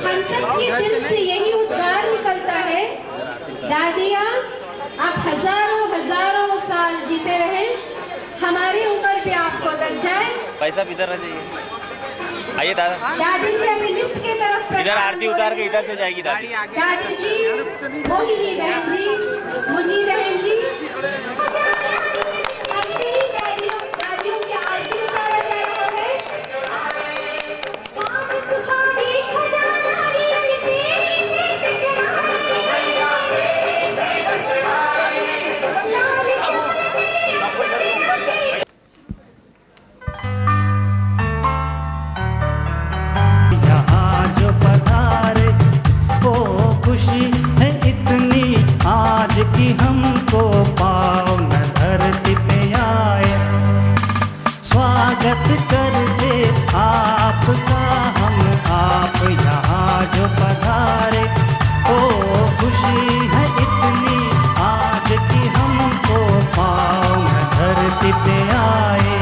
हम सबके दिल से यही उद्गार निकलता है, दादियाँ आप हजारों हजारों साल जीते रहें, हमारी उम्र भी आपको लग जाए। भाई साहब इधर आ जाइए, आइए दादा। दादी जी अभी लिफ्ट के तरफ इधर आरती उतार के इधर से जाएगी दादी। दादी जी, मोहिनी बहन जी, मुन्नी बहन जी, दादियों की आरती उतारा जा रहा है। यहाँ जो पधारे वो खुशी है इतनी आज की हमको पाँव न धरती पे आए। स्वागत कर दे आपका हम आप यहाँ जो पधारे वो खुशी है इतनी आज की हमको पाँव न धरती पे आए।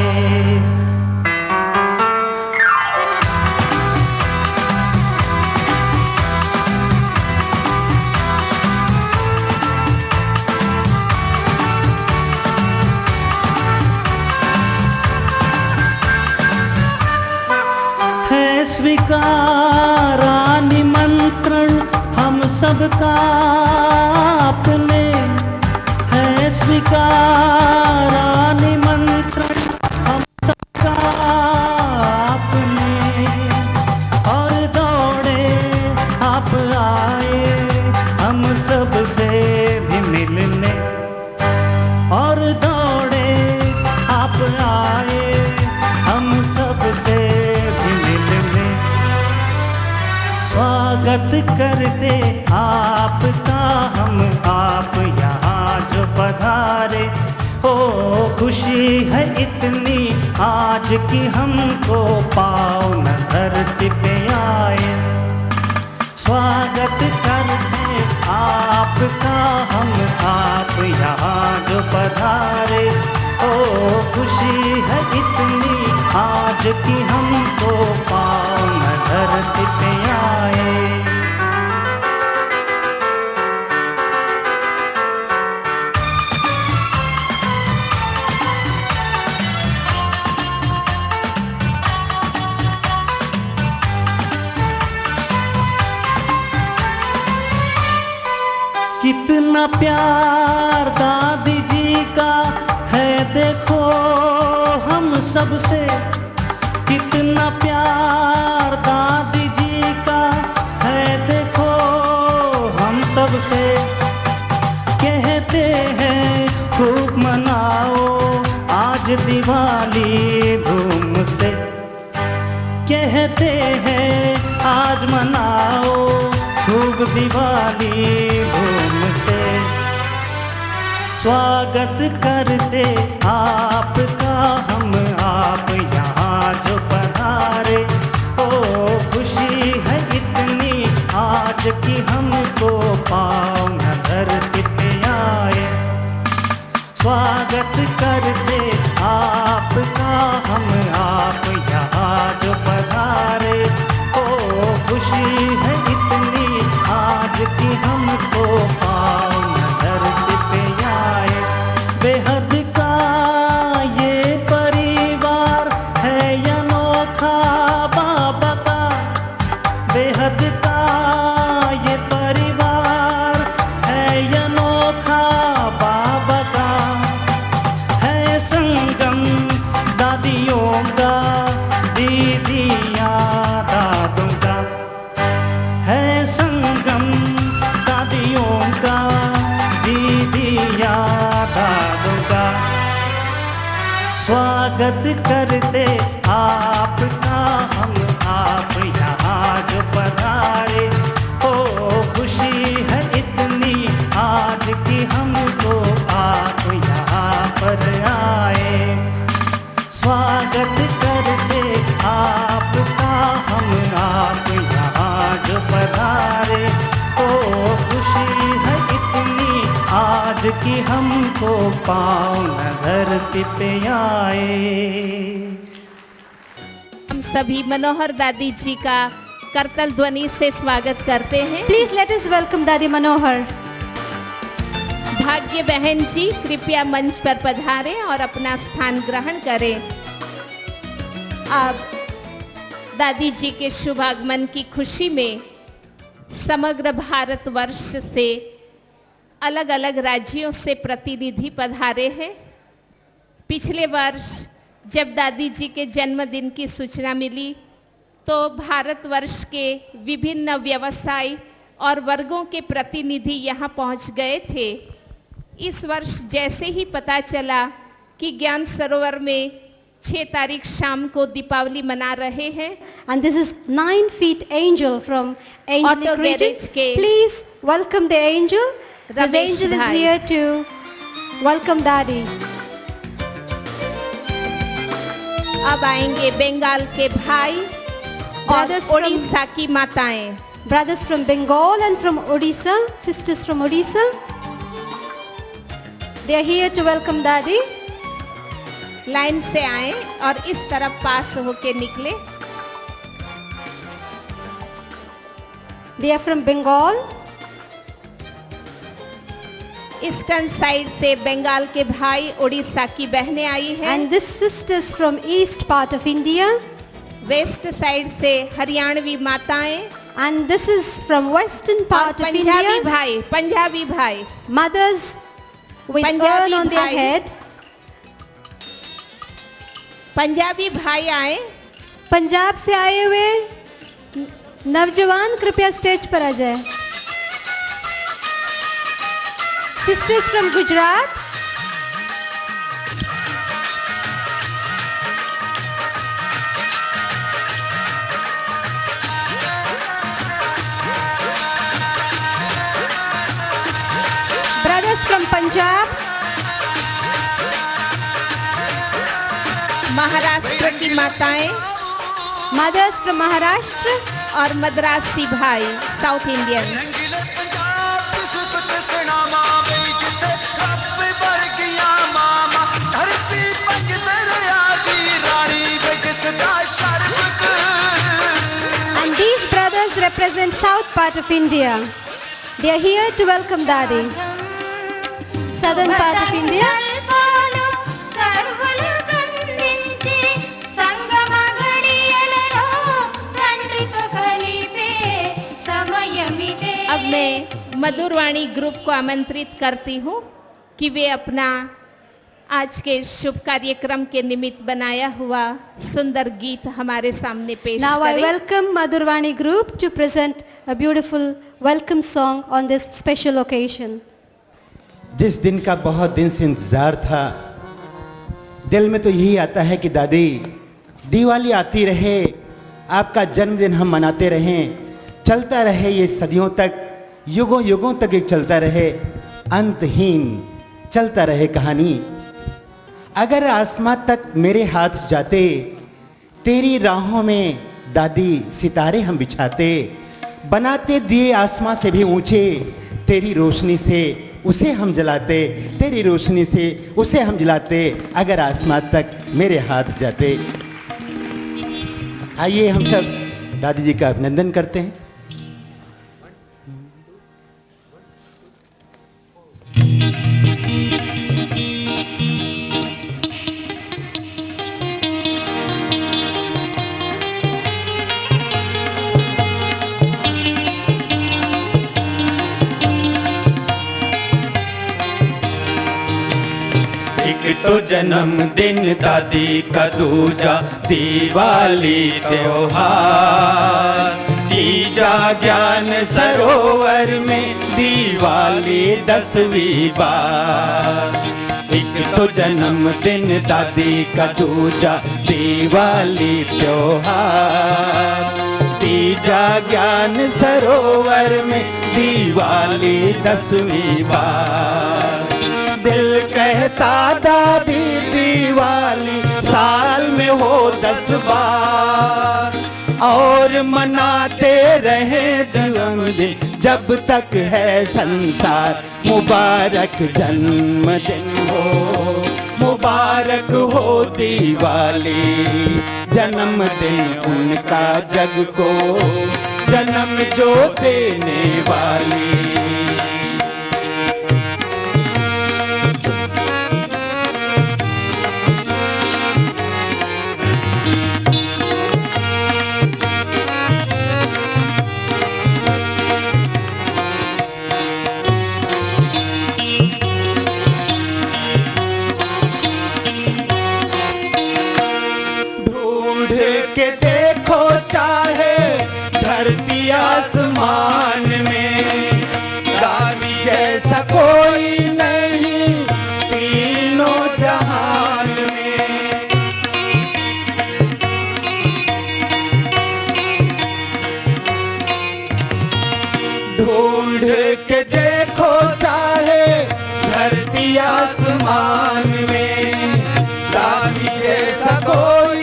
स्वीकारा निमंत्रण हम सबका आपने, है स्वीकारा निमंत्रण हम सबका आपने। और दौड़े आप आए हम सबसे भी मिलने, और दौड़े आप आए हम सबसे भी मिलने। स्वागत करते आपका हम आप यहाँ जो पधारे। ओ खुशी है इतनी आज की हमको पाँव न धरती पे आए। स्वागत करते आपका हम आप यहाँ जो पधारे। ओ खुशी है इतनी आज की हमको पाँव न धरती पे आए। कितना प्यार दादी जी का है देखो हम सबसे। कितना प्यार दादी जी का है देखो हम सबसे। कहते हैं खूब मनाओ आज दिवाली धूम से। कहते हैं आज मनाओ खूब दिवाली धूम से। स्वागत करते आपका हम आप यहाँ जो पधारे। ओ खुशी है इतनी आज की हमको पाँव न धरती पे आए। स्वागत करते आपका हम आप यहाँ जो पधारे। ओ खुशी है इतनी आज की हमको पाँव न धरती पे आए। बेहद का ये परिवार है अनोखा बाबा का। बेहद का ये परिवार है अनोखा बाबा का। है संगम दादियों का दीदियाँ दादों का। है संगम दादियों का दीदियाँ दादों का। स्वागत करते आपका हम आप यहाँ जो पधारे। ओ खुशी है इतनी आज की हमको आप यहाँ पर आए। स्वागत करते आपका हम आप यहाँ जो पधारे। ओ खुशी है इतनी आज की हमको पाँव न धरती पे आए। हम सभी मनोहर दादी जी का करतल ध्वनि से स्वागत करते हैं। Please let us welcome Dadi Manohar. भाग्य बहन जी कृपया मंच पर पधारें और अपना स्थान ग्रहण करें। अब दादी जी के शुभ आगमन की खुशी में समग्र भारतवर्ष से अलग अलग राज्यों से प्रतिनिधि पधारे हैं। पिछले वर्ष जब दादी जी के जन्मदिन की सूचना मिली तो भारतवर्ष के विभिन्न व्यवसाय और वर्गों के प्रतिनिधि यहाँ पहुँच गए थे। इस वर्ष जैसे ही पता चला कि ज्ञान सरोवर में 6 तारीख शाम को दीपावली मना रहे हैं। And this is 9 feet angel from Angelic Auto region. Garage के Please welcome the angel. This Ramesh angel is भाई। here to welcome Dadi. अब आएंगे बंगाल के भाई और Brothers from- उड़ीसा की माताएं। Brothers from Bengal and from Odisha, sisters from Odisha. They are here to welcome Dadi. Line से आए और इस तरफ पास होके निकले। They are from Bengal. Eastern side से बंगाल के भाई, उड़ीसा की बहनें आई हैं। And this sisters from east part of India. West side से हरियाणवी माताएं And this is from western और part of पंजाबी India. भाई, पंजाबी भाई। Mothers with Punjabi urn on their bhai. head. Punjabi भाई आए। पंजाब से आए हुए नौजवान कृपया स्टेज पर आ जाए। Sisters from Gujarat. Brothers from Punjab. Maharashtra की माताएं मदर्स फ्रॉम महाराष्ट्र। और मद्रासी भाई, south Indian. And these brothers represent south part of India. They are here to welcome Dadi. Southern part of India. अब मैं मधुरवाणी ग्रुप को आमंत्रित करती हूँ कि वे अपना आज के शुभ कार्यक्रम के निमित्त बनाया हुआ सुंदर गीत हमारे सामने पेश Now I करें। welcome Madhurvani group to present a beautiful welcome song on this special occasion. जिस दिन का बहुत दिन से इंतजार था, दिल में तो यही आता है कि दादी दिवाली आती रहे, आपका जन्मदिन हम मनाते रहें, चलता रहे ये सदियों तक, युगों युगों तक ये चलता रहे, अंतहीन चलता रहे कहानी। अगर आसमां तक मेरे हाथ जाते, तेरी राहों में दादी सितारे हम बिछाते, बनाते दिए आसमां से भी ऊंचे, तेरी रोशनी से उसे हम जलाते, तेरी रोशनी से उसे हम जलाते, अगर आसमां तक मेरे हाथ जाते। आइए हम सब दादी जी का अभिनंदन करते हैं। एक तो जन्मदिन दादी का, दूजा दिवाली त्योहार, तीजा ज्ञान सरोवर में दिवाली 10वीं बार। एक तो जन्मदिन दादी का, दूजा दिवाली त्योहार, तीजा ज्ञान सरोवर में दिवाली 10वीं बार। दिल कहता दादी दिवाली साल में हो 10 बार, और मनाते रहे जन्मदिन जब तक है संसार। मुबारक जन्मदिन हो, मुबारक हो दिवाली, जन्मदिन उनका जग को जन्म जो देने वाली। के देखो चाहे धरती आसमान में, दानी जैसा कोई नहीं तीनों जहान में। ढूंढ के देखो चाहे धरती आसमान में, दानी जैसा कोई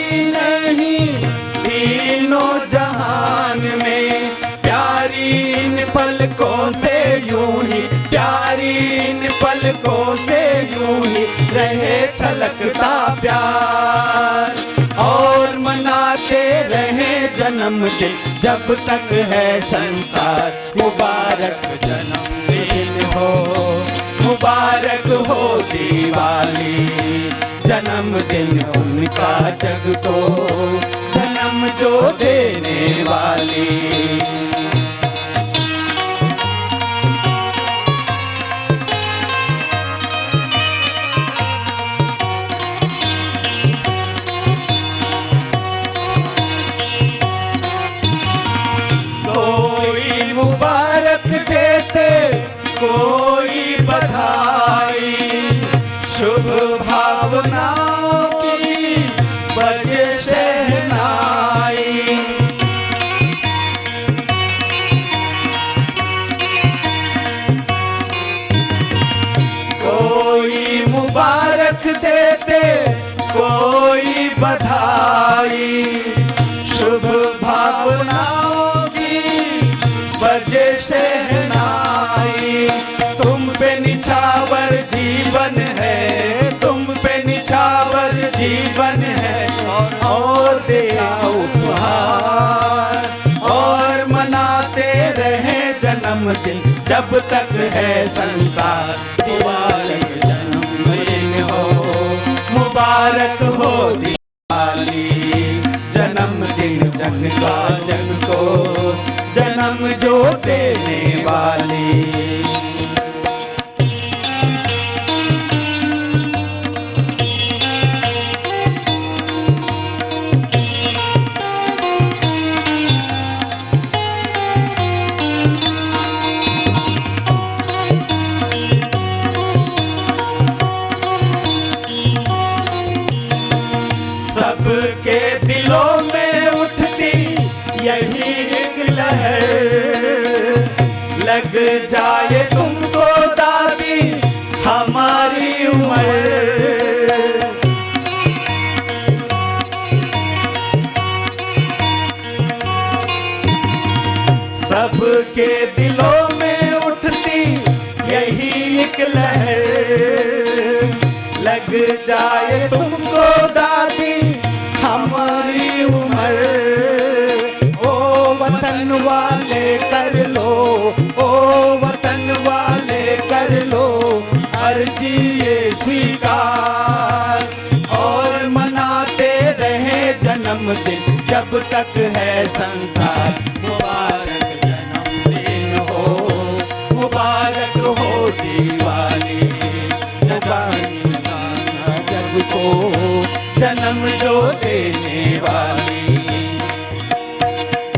तीनों जहान में। प्यारी इन पलकों से यूं ही, प्यारी इन पलकों से यूं ही रहे छलकता प्यार, और मनाते रहे जन्मदिन जब तक है संसार। मुबारक जन्मदिन हो, मुबारक हो दिवाली, जन्मदिन उनका जग को जन्म जो देने वाली। कोई मुबारक देते, कोई बधाई, शुभ भावनाओं की बजे शहनाई। कोई मुबारक देते, कोई बधाई, शुभ भावनाओं की बजे शहनाई। तुम पे निछावर जीवन है, तुम पे निछावर जीवन है, और दे उपहार, और मनाते रहे जन्मदिन जब तक है संसार। मुबारक जन्मदिन हो, मुबारक हो दिवाली, जन्मदिन जग का जग को जन्म जो देने वाली। सबके दिलों में उठती यही एक लहर, लग जाए तुमको दादी हमारी उम्र। सबके दिलों में उठती यही एक लहर, लग जाए तुमको दादी हमारी उम्र। ओ वतन वाले कर लो, ओ वतन वाले कर लो अर्जी ये स्वीकार, और मनाते रहे जन्मदिन जब तक है संसार। मुबारक जन्मदिन हो, मुबारक हो दिवाली, जग को जन्म जो देने वाली।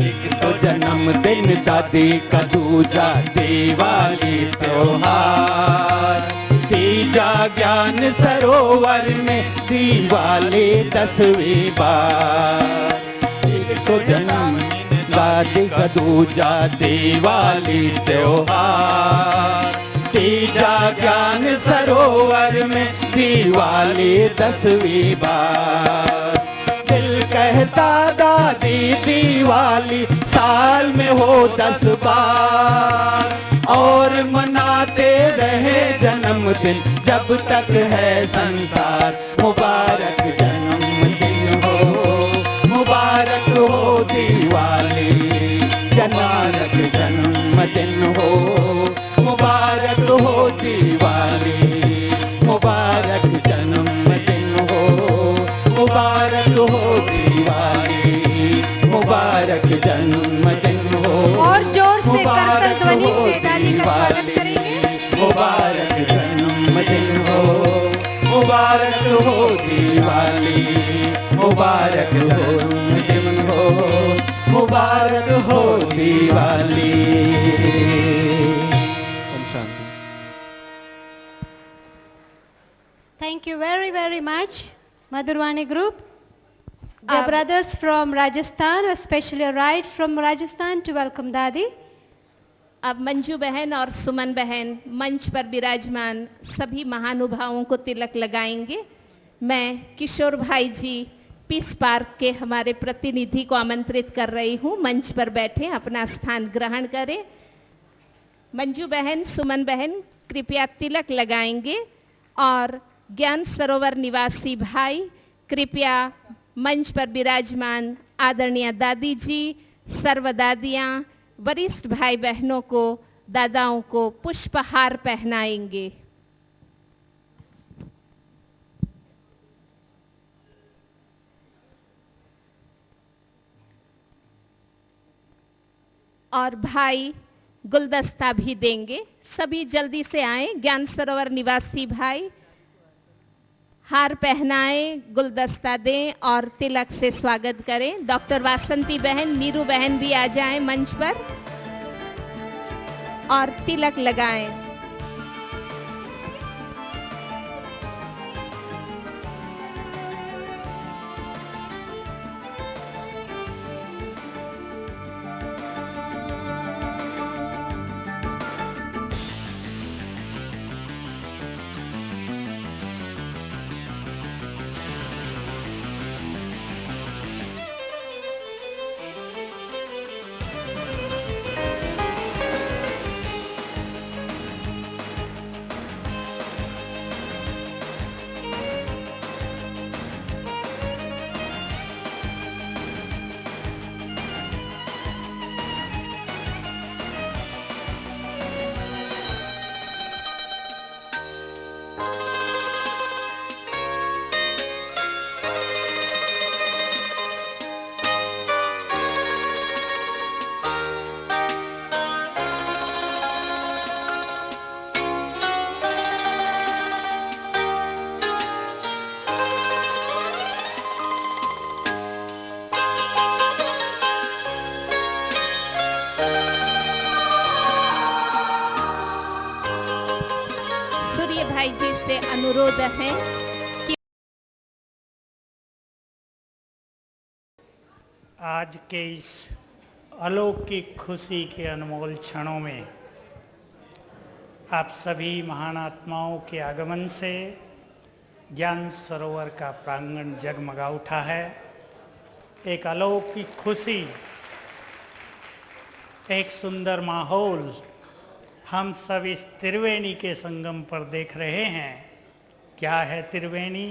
एक तो जन्मदिन दादी का, दूजा दिवाली त्योहार, तीजा ज्ञान सरोवर में दिवाली 10वीं बार। एक तो जन्मदिन दादी का, दूजा दिवाली त्योहार, तीजा ज्ञान सरोवर में दिवाली 10वीं बार। दिल कहता दादी दिवाली साल में हो 10 बार, और मनाते रहे जन्म जन्मदिन जब तक है संसार। मुबारक जन्मदिन हो, मुबारक हो दिवाली, मुबारक जन्मदिन हो, मुबारक हो दिवाली, मुबारक जन्मदिन हो, मुबारक हो दिवाली, मुबारक जन्मदिन हो। और जोर से करतल ध्वनि से दादी का स्वागत करेंगे। मुबारक जन्मदिन हो, मुबारक हो दिवाली, मुबारक जन्मदिन हो, मुबारक हो Diwali. Om Shanti. Thank you very, very much, Madhurwani group. The brothers from Rajasthan, especially arrived from Rajasthan to welcome Dadi. अब मंजू बहन और सुमन बहन मंच पर विराजमान सभी महानुभावों को तिलक लगाएंगे। मैं किशोर भाई जी पीस पार्क के हमारे प्रतिनिधि को आमंत्रित कर रही हूँ, मंच पर बैठे अपना स्थान ग्रहण करें। मंजू बहन, सुमन बहन कृपया तिलक लगाएंगे और ज्ञान सरोवर निवासी भाई कृपया मंच पर विराजमान आदरणीय दादी जी, सर्व दादियाँ, वरिष्ठ भाई बहनों को, दादाओं को पुष्पहार पहनाएंगे। और भाई गुलदस्ता भी देंगे। सभी जल्दी से आए। ज्ञान सरोवर निवासी भाई हार पहनाएं, गुलदस्ता दें और तिलक से स्वागत करें। डॉक्टर वासंती बहन, मीरू बहन भी आ जाएं मंच पर और तिलक लगाएं। भाई जी से अनुरोध है कि आज के इस अलौकिक खुशी के अनमोल क्षणों में आप सभी महान आत्माओं के आगमन से ज्ञान सरोवर का प्रांगण जगमगा उठा है। एक अलौकिक खुशी, एक सुंदर माहौल हम सब इस त्रिवेणी के संगम पर देख रहे हैं। क्या है त्रिवेणी?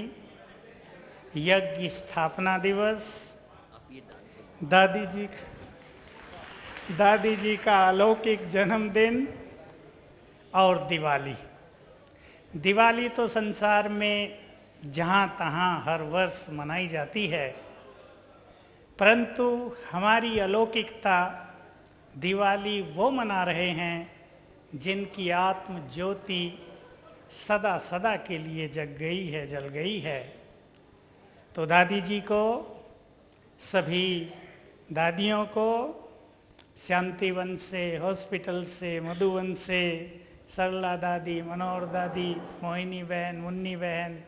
यज्ञ स्थापना दिवस, दादी जी का अलौकिक जन्मदिन और दिवाली। दिवाली तो संसार में जहाँ तहाँ हर वर्ष मनाई जाती है, परंतु हमारी अलौकिकता दिवाली वो मना रहे हैं जिनकी आत्म ज्योति सदा सदा के लिए जग गई है, जल गई है। तो दादी जी को, सभी दादियों को, शांतिवन से, हॉस्पिटल से, मधुवन से, सरला दादी, मनोहर दादी, मोहिनी बहन, मुन्नी बहन,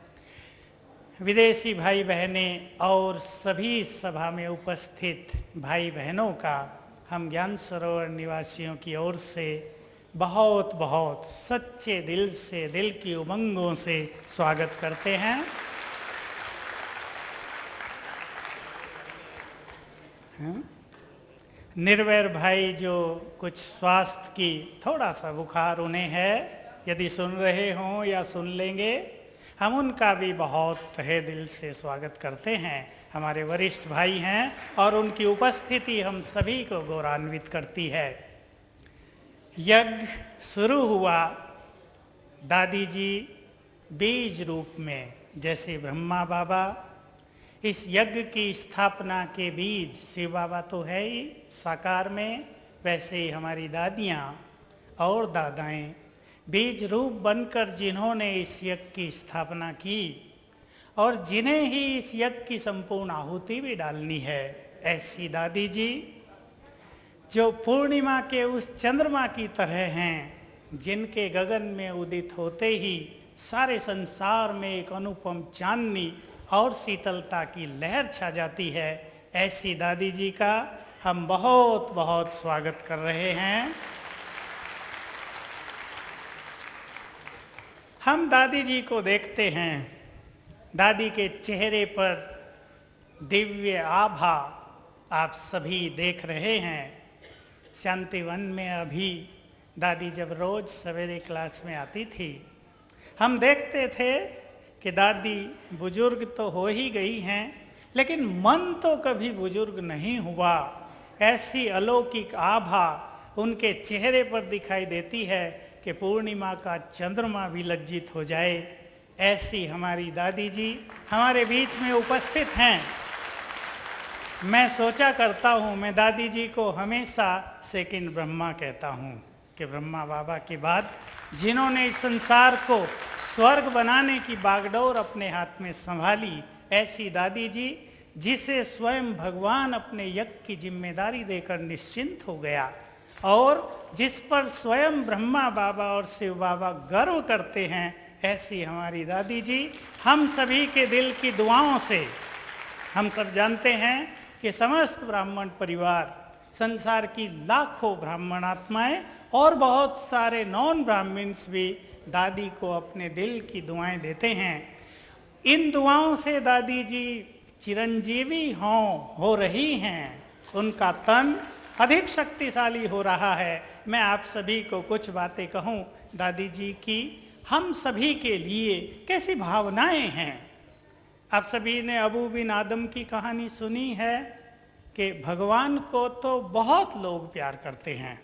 विदेशी भाई बहनें और सभी सभा में उपस्थित भाई बहनों का हम ज्ञान सरोवर निवासियों की ओर से बहुत बहुत सच्चे दिल से, दिल की उमंगों से स्वागत करते हैं। निर्वैर भाई जो कुछ स्वास्थ्य की थोड़ा सा बुखार उन्हें है, यदि सुन रहे हों या सुन लेंगे, हम उनका भी बहुत तहे दिल से स्वागत करते हैं। हमारे वरिष्ठ भाई हैं और उनकी उपस्थिति हम सभी को गौरवान्वित करती है। यज्ञ शुरू हुआ दादी जी बीज रूप में, जैसे ब्रह्मा बाबा इस यज्ञ की स्थापना के बीज, शिव बाबा तो है ही साकार में, वैसे ही हमारी दादियाँ और दादाएं बीज रूप बनकर जिन्होंने इस यज्ञ की स्थापना की और जिन्हें ही इस यज्ञ की संपूर्ण आहुति भी डालनी है, ऐसी दादी जी जो पूर्णिमा के उस चंद्रमा की तरह हैं, जिनके गगन में उदित होते ही सारे संसार में एक अनुपम चांदनी और शीतलता की लहर छा जाती है, ऐसी दादी जी का हम बहुत बहुत स्वागत कर रहे हैं। हम दादी जी को देखते हैं, दादी के चेहरे पर दिव्य आभा आप सभी देख रहे हैं। शांतिवन में अभी दादी जब रोज सवेरे क्लास में आती थी, हम देखते थे कि दादी बुजुर्ग तो हो ही गई हैं, लेकिन मन तो कभी बुजुर्ग नहीं हुआ। ऐसी अलौकिक आभा उनके चेहरे पर दिखाई देती है कि पूर्णिमा का चंद्रमा भी लज्जित हो जाए। ऐसी हमारी दादी जी हमारे बीच में उपस्थित हैं। मैं सोचा करता हूँ, मैं दादी जी को हमेशा सेकंड ब्रह्मा कहता हूँ कि ब्रह्मा बाबा के बाद जिन्होंने इस संसार को स्वर्ग बनाने की बागडोर अपने हाथ में संभाली, ऐसी दादी जी जिसे स्वयं भगवान अपने यज्ञ की जिम्मेदारी देकर निश्चिंत हो गया और जिस पर स्वयं ब्रह्मा बाबा और शिव बाबा गर्व करते हैं, ऐसी हमारी दादी जी हम सभी के दिल की दुआओं से, हम सब जानते हैं कि समस्त ब्राह्मण परिवार, संसार की लाखों ब्राह्मण आत्माएं और बहुत सारे नॉन ब्राह्मण्स भी दादी को अपने दिल की दुआएं देते हैं। इन दुआओं से दादी जी चिरंजीवी हो रही हैं, उनका तन अधिक शक्तिशाली हो रहा है। मैं आप सभी को कुछ बातें कहूं दादी जी की हम सभी के लिए कैसी भावनाएं हैं। आप सभी ने अबू बिन आदम की कहानी सुनी है कि भगवान को तो बहुत लोग प्यार करते हैं,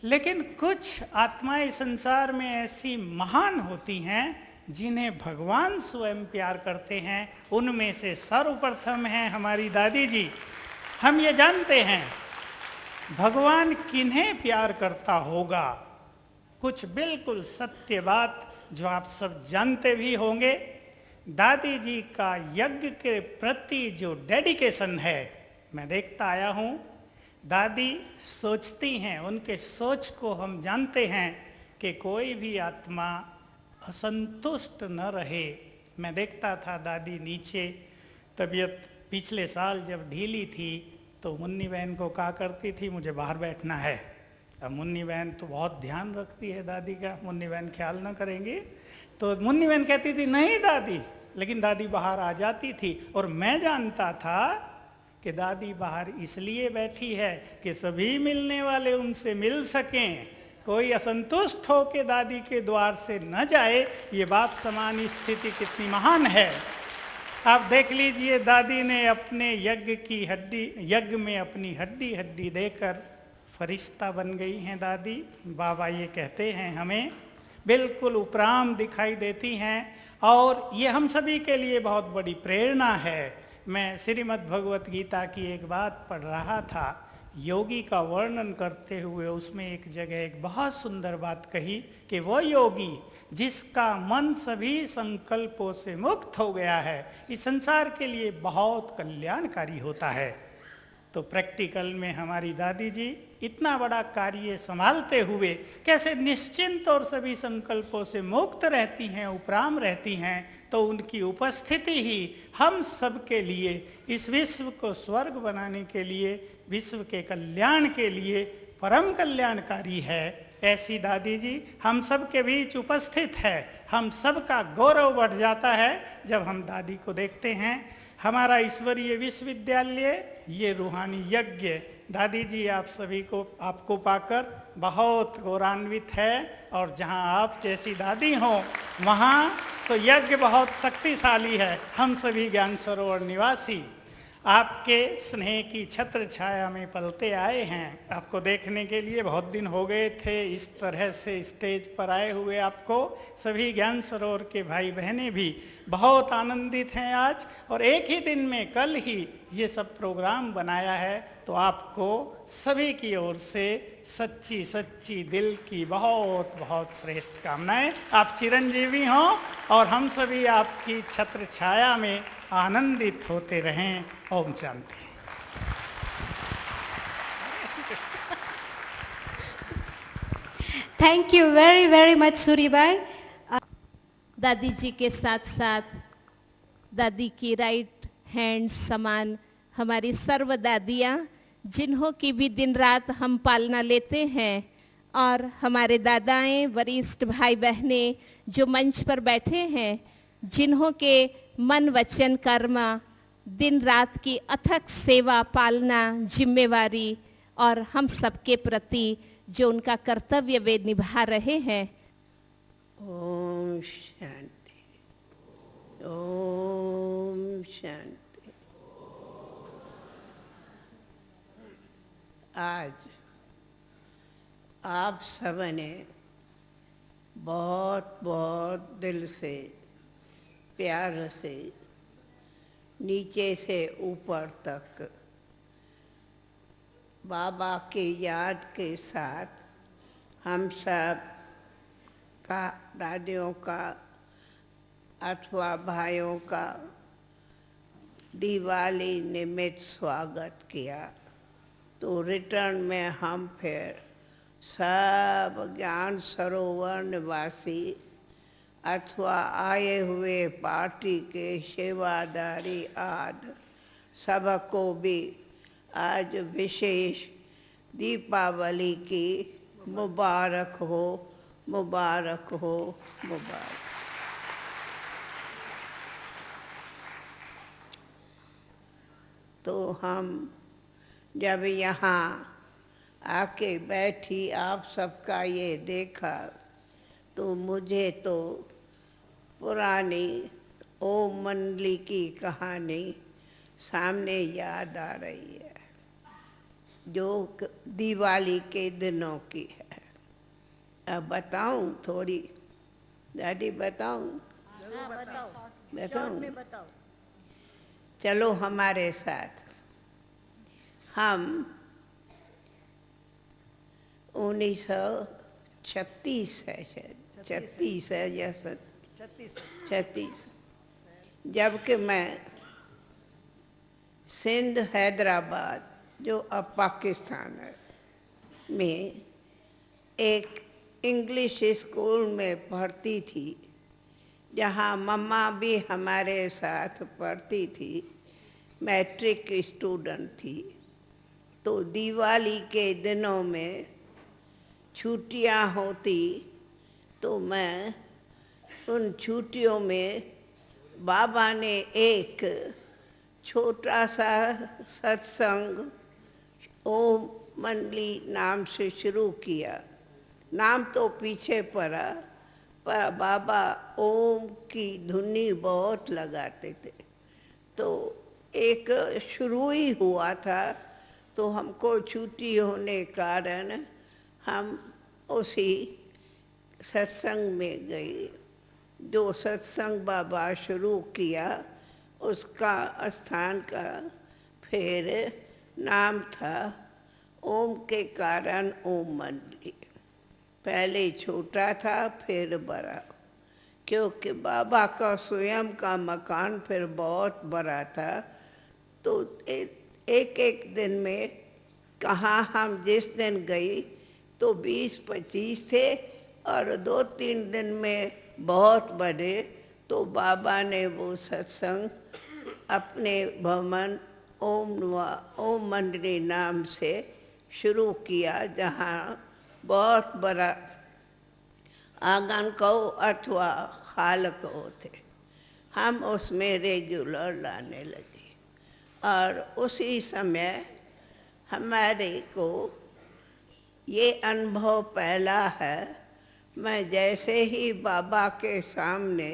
लेकिन कुछ आत्माएं संसार में ऐसी महान होती हैं जिन्हें भगवान स्वयं प्यार करते हैं। उनमें से सर्वप्रथम है हमारी दादी जी। हम ये जानते हैं भगवान किन्हें प्यार करता होगा, कुछ बिल्कुल सत्य बात जो आप सब जानते भी होंगे। दादी जी का यज्ञ के प्रति जो डेडिकेशन है, मैं देखता आया हूँ, दादी सोचती हैं, उनके सोच को हम जानते हैं कि कोई भी आत्मा असंतुष्ट न रहे। मैं देखता था दादी नीचे, तबीयत पिछले साल जब ढीली थी तो मुन्नी बहन को कहा करती थी मुझे बाहर बैठना है। अब मुन्नी बहन तो बहुत ध्यान रखती है दादी का, मुन्नी बहन ख्याल न करेंगे तो मुन्नी बहन कहती थी नहीं दादी, लेकिन दादी बाहर आ जाती थी और मैं जानता था कि दादी बाहर इसलिए बैठी है कि सभी मिलने वाले उनसे मिल सकें, कोई असंतुष्ट हो के दादी के द्वार से न जाए। ये बाप समान स्थिति कितनी महान है। आप देख लीजिए, दादी ने अपने यज्ञ में अपनी हड्डी हड्डी देकर फरिश्ता बन गई हैं दादी। बाबा ये कहते हैं हमें बिल्कुल उपराम दिखाई देती हैं और ये हम सभी के लिए बहुत बड़ी प्रेरणा है। मैं श्रीमद् भगवत गीता की एक बात पढ़ रहा था, योगी का वर्णन करते हुए उसमें एक जगह एक बहुत सुंदर बात कही कि वो योगी जिसका मन सभी संकल्पों से मुक्त हो गया है, इस संसार के लिए बहुत कल्याणकारी होता है। तो प्रैक्टिकल में हमारी दादी जी इतना बड़ा कार्य संभालते हुए कैसे निश्चिंत और सभी संकल्पों से मुक्त रहती हैं, उपराम रहती हैं, तो उनकी उपस्थिति ही हम सब के लिए, इस विश्व को स्वर्ग बनाने के लिए, विश्व के कल्याण के लिए परम कल्याणकारी है। ऐसी दादी जी हम सब के बीच उपस्थित है। हम सब का गौरव बढ़ जाता है जब हम दादी को देखते हैं। हमारा ईश्वरीय विश्वविद्यालय ये रूहानी यज्ञ दादी जी आप सभी को आपको पाकर बहुत गौरवान्वित है, और जहां आप जैसी दादी हो वहां तो यज्ञ बहुत शक्तिशाली है। हम सभी ज्ञान सरोवर निवासी आपके स्नेह की छत्र छाया में पलते आए हैं। आपको देखने के लिए बहुत दिन हो गए थे, इस तरह से स्टेज पर आए हुए आपको सभी ज्ञान सरोवर के भाई बहनें भी बहुत आनंदित हैं आज। और एक ही दिन में कल ही ये सब प्रोग्राम बनाया है, तो आपको सभी की ओर से सच्ची सच्ची दिल की बहुत बहुत श्रेष्ठ कामनाएं। आप चिरंजीवी हों और हम सभी आपकी छत्र छाया में आनंदित होते रहें। ओम शांति। Thank you very very much Suri भाई। दादी जी के साथ साथ दादी की राइट हैंड समान हमारी सर्व दादियाँ, जिन्हों की भी दिन रात हम पालना लेते हैं, और हमारे दादाएं, वरिष्ठ भाई बहनें जो मंच पर बैठे हैं, जिन्हों के मन वचन कर्म दिन रात की अथक सेवा पालना जिम्मेवारी और हम सबके प्रति जो उनका कर्तव्य वे निभा रहे हैं। ओम शांति, ओम शांति। आज आप सबने बहुत बहुत दिल से, प्यार से, नीचे से ऊपर तक बाबा की याद के साथ हम सब का, दादियों का अथवा भाइयों का दिवाली निमित्त स्वागत किया। तो रिटर्न में हम फिर सब ज्ञान सरोवर निवासी अथवा आए हुए पार्टी के सेवादारी आदि सबको भी आज विशेष दीपावली की मुबारक हो, मुबारक हो, मुबारक। तो हम जब यहाँ आके बैठी आप सबका ये देखा, तो मुझे तो पुरानी ओम मंडली की कहानी सामने याद आ रही है, जो दिवाली के दिनों की है। अब बताऊं थोड़ी दादी, बताऊं? बताऊं? चलो हमारे साथ। हम 1936 है शायद, 36 है या 36, जबकि मैं सिंध हैदराबाद जो अब पाकिस्तान है में एक इंग्लिश स्कूल में पढ़ती थी, जहाँ मम्मा भी हमारे साथ पढ़ती थी, मैट्रिक स्टूडेंट थी। तो दिवाली के दिनों में छुट्टियाँ होती तो मैं उन छुट्टियों में बाबा ने एक छोटा सा सत्संग ओम मंडली नाम से शुरू किया। नाम तो पीछे पड़ा, पर बाबा ओम की धुनी बहुत लगाते थे, तो एक शुरू ही हुआ था। तो हमको छुट्टी होने कारण हम उसी सत्संग में गए। जो सत्संग बाबा शुरू किया उसका स्थान का फिर नाम था ओम के कारण ओम मंडली। पहले छोटा था फिर बड़ा, क्योंकि बाबा का स्वयं का मकान फिर बहुत बड़ा था। तो एक एक दिन में कहाँ हम जिस दिन गई तो 20-25 थे, और 2-3 दिन में बहुत बड़े। तो बाबा ने वो सत्संग अपने भवन ओम मंडली नाम से शुरू किया, जहाँ बहुत बड़ा आंगन कहो अथवा हाल कहो थे। हम उसमें रेगुलर लाने लगे, और उसी समय हमारे को ये अनुभव पहला है। मैं जैसे ही बाबा के सामने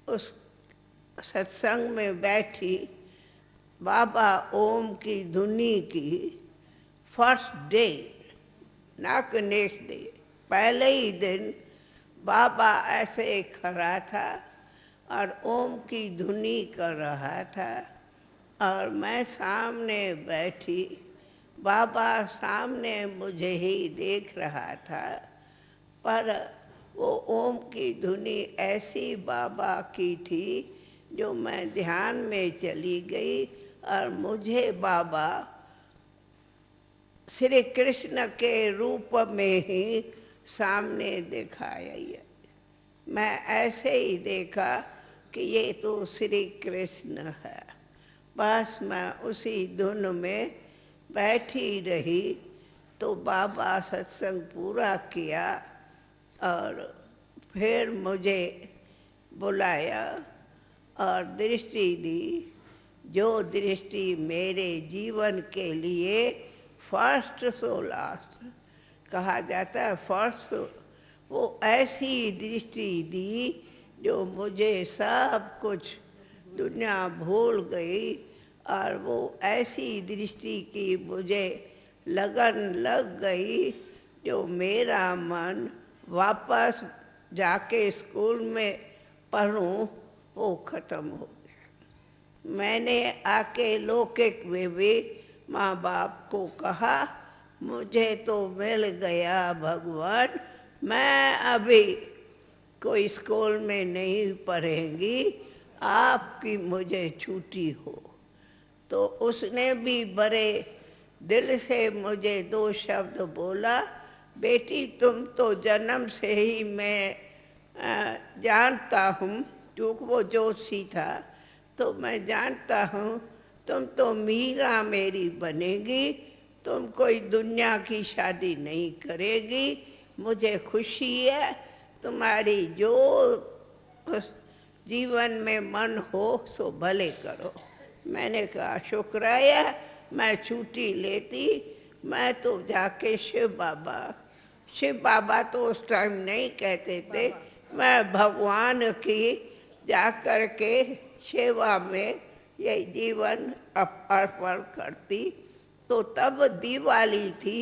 उस सत्संग में बैठी, बाबा ओम की धुनी की फर्स्ट डे, ना कि नेक्स्ट डे, पहले ही दिन बाबा ऐसे खड़ा था और ओम की धुनी कर रहा था और मैं सामने बैठी, बाबा सामने मुझे ही देख रहा था। पर वो ओम की धुनी ऐसी बाबा की थी जो मैं ध्यान में चली गई और मुझे बाबा श्री कृष्ण के रूप में ही सामने दिखाया। मैं ऐसे ही देखा कि ये तो श्री कृष्ण है। बस मैं उसी धुन में बैठी रही। तो बाबा सत्संग पूरा किया और फिर मुझे बुलाया और दृष्टि दी, जो दृष्टि मेरे जीवन के लिए फर्स्ट सो लास्ट कहा जाता है। फर्स्ट वो ऐसी दृष्टि दी जो मुझे सब कुछ दुनिया भूल गई और वो ऐसी दृष्टि की मुझे लगन लग गई जो मेरा मन वापस जाके स्कूल में पढ़ूं वो ख़त्म हो गया। मैंने आके लौकिक में भी माँ बाप को कहा, मुझे तो मिल गया भगवान, मैं अभी कोई स्कूल में नहीं पढ़ेंगी, आपकी मुझे छुट्टी हो। तो उसने भी बड़े दिल से मुझे 2 शब्द बोला, बेटी तुम तो जन्म से ही मैं जानता हूँ, क्योंकि वो जोशी था, तो मैं जानता हूँ तुम तो मीरा मेरी बनेगी, तुम कोई दुनिया की शादी नहीं करेगी। मुझे खुशी है, तुम्हारी जो जीवन में मन हो सो भले करो। मैंने कहा शुक्राया, मैं छुट्टी लेती, मैं तो जाके शिव बाबा तो उस टाइम नहीं कहते थे, मैं भगवान की जा कर के सेवा में ये जीवन अर्पण करती। तो तब दिवाली थी,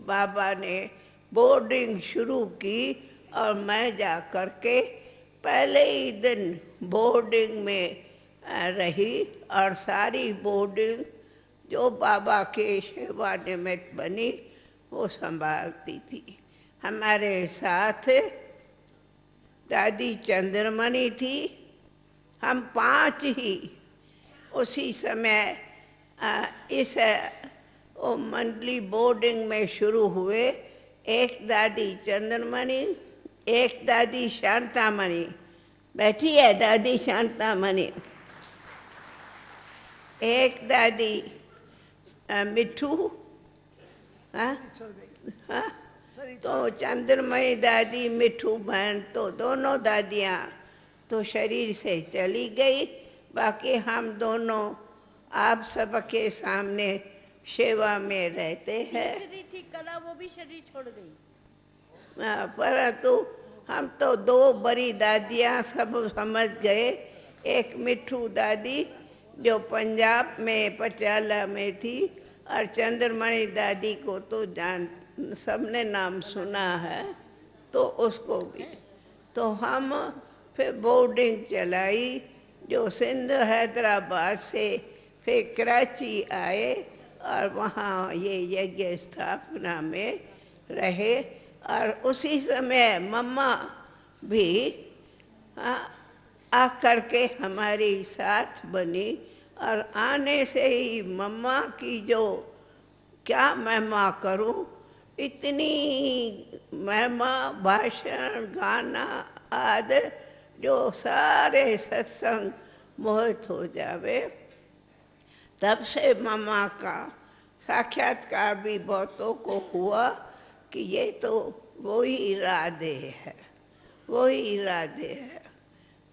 बाबा ने बोर्डिंग शुरू की और मैं जा कर के पहले ही दिन बोर्डिंग में रही और सारी बोर्डिंग जो बाबा के सेवा निमित्त बनी वो संभालती थी। हमारे साथ दादी चंद्रमणि थी, हम 5 ही उसी समय इस मंडली बोर्डिंग में शुरू हुए। एक दादी चंद्रमणि, एक दादी शांतामणि, बैठी है दादी शांतामणि, एक दादी मिठू, हाँ तो चंद्रमणि दादी मिठू बहन, तो दोनों दादियाँ तो शरीर से चली गई। बाकी हम दोनों आप सबके सामने सेवा में रहते हैं। थी कला, वो भी शरीर छोड़ गई। परंतु हम तो 2 बड़ी दादियाँ सब समझ गए। एक मिठू दादी जो पंजाब में पटियाला में थी और चंद्रमणि दादी को तो सबने नाम सुना है, तो उसको भी। तो हम फिर बोर्डिंग चलाई जो सिंध हैदराबाद से फिर कराची आए और वहाँ ये यज्ञ स्थापना में रहे। और उसी समय मम्मा भी आकर के हमारी साथ बनी और आने से ही मम्मा की जो क्या महिमा करूं, इतनी महिमा, भाषण, गाना आदि जो सारे सत्संग मोहित हो जावे। तब से मम्मा का साक्षात्कार भी बहुतों को हुआ कि ये तो वही राधे है, वही राधे है।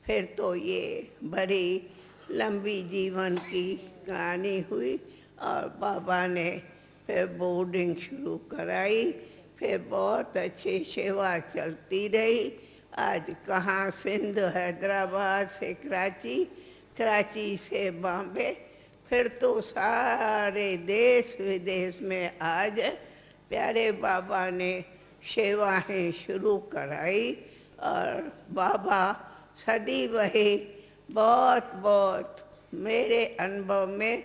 फिर तो ये बड़ी लंबी जीवन की कहानी हुई और बाबा ने फिर बोर्डिंग शुरू कराई, फिर बहुत अच्छी सेवा चलती रही। आज कहाँ सिंध, हैदराबाद से कराची, कराची से बॉम्बे, फिर तो सारे देश विदेश में आज प्यारे बाबा ने सेवाएं शुरू कराई। और बाबा सदैव ही बहुत बहुत मेरे अनुभव में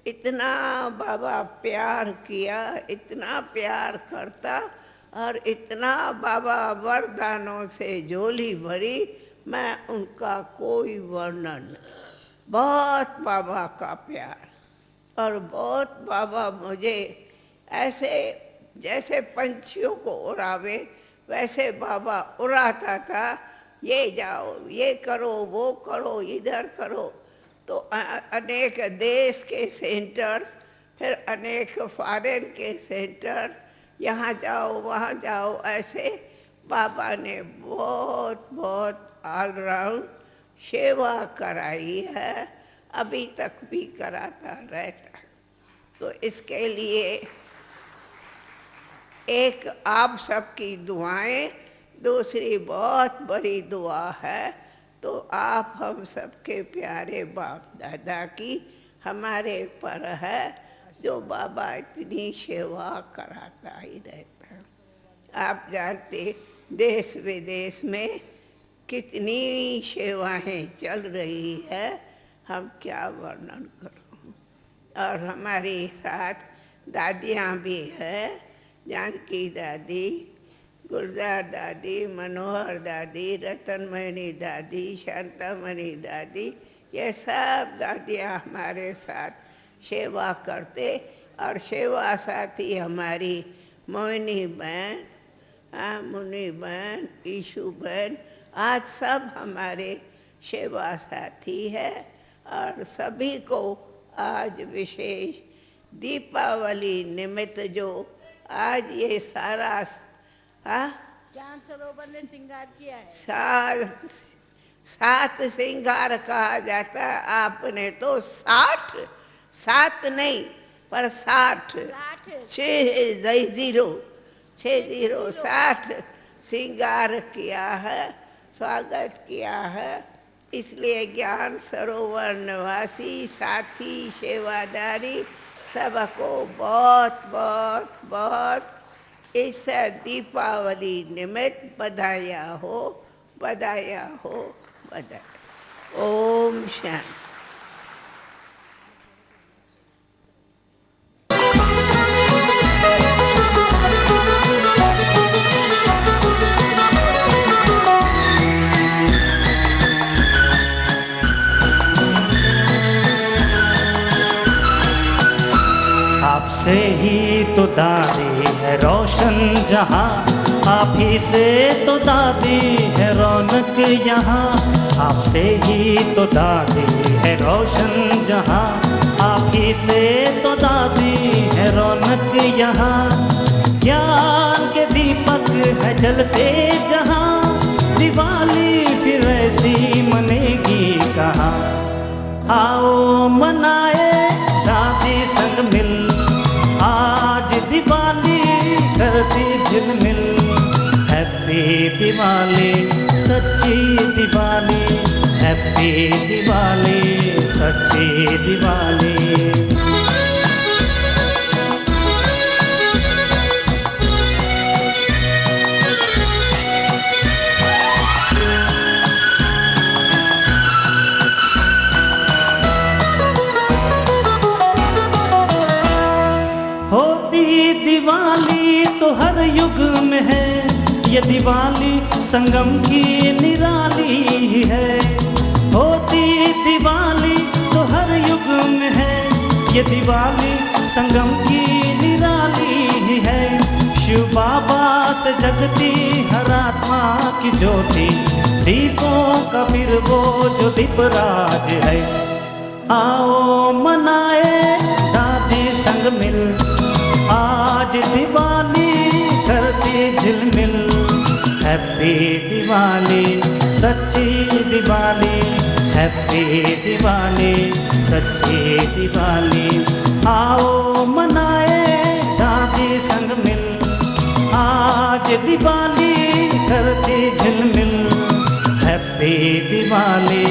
इतना बाबा प्यार किया, इतना प्यार करता और इतना बाबा वरदानों से झोली भरी, मैं उनका कोई वर्णन। बहुत बाबा का प्यार और बहुत बाबा मुझे ऐसे जैसे पंछियों को उड़ावे वैसे बाबा उड़ाता था। ये जाओ, ये करो, वो करो, इधर करो। तो अनेक देश के सेंटर्स, फिर अनेक फॉरेन के सेंटर्स, यहाँ जाओ वहाँ जाओ, ऐसे बाबा ने बहुत बहुत ऑलराउंड सेवा कराई है, अभी तक भी कराता रहता है। तो इसके लिए एक आप सबकी दुआएं, दूसरी बहुत बड़ी दुआ है तो आप हम सबके प्यारे बाप दादा की हमारे पर है, जो बाबा इतनी सेवा कराता ही रहता है। आप जानते देश विदेश में कितनी सेवाएं चल रही है, हम क्या वर्णन करूं। और हमारे साथ दादियाँ भी है, जानकी दादी, गुलजार दादी, मनोहर दादी, रतनमणि दादी, शांतामणि दादी, ये सब दादियाँ हमारे साथ सेवा करते। और सेवा साथी हमारी मोहिनी बहन, मुन्नी बहन, ईशु बहन, आज सब हमारे सेवा साथी है। और सभी को आज विशेष दीपावली निमित्त जो आज ये सारा ज्ञान सरोवर ने श्रृंगार किया है, सात श्रृंगार कहा जाता है। आपने तो 60, 7 नहीं पर 60, 60 श्रृंगार किया है, स्वागत किया है। इसलिए ज्ञान सरोवर निवासी साथी सेवादारी सबको बहुत बहुत बहुत इस दीपावली निमित्त बधाया हो, बधाया हो, बधाया। ओम शांति। आपसे ही तो दादी है रोशन जहां, आप ही से तो दादी है रौनक यहाँ। आपसे ही तो दादी है रोशन जहां, आप ही से तो दादी है रौनक यहाँ। ज्ञान के दीपक है जलते जहां, दिवाली फिर ऐसी मनेगी कहाँ। आओ मनाए दादी संग मिल, आज दिवाली करती झिलमिल। हैप्पी दिवाली सच्ची दिवाली, हैप्पी दिवाली सच्ची दिवाली। दिवाली तो हर युग में है, ये दिवाली संगम की निराली है। होती दिवाली तो हर युग में है, ये दिवाली संगम की निराली है। शिव बाबा से जगती हर आत्मा की ज्योति, दीपों का फिर वो जो दीपराज है। आओ मनाए दादी संग मिल, आज दिवाली करती झिलमिल। हैप्पी दिवाली सच्ची दिवाली, हैप्पी दिवाली सच्ची दिवाली। आओ मनाए दादी संग मिल, आज दिवाली करती झिलमिल। हैप्पी दिवाली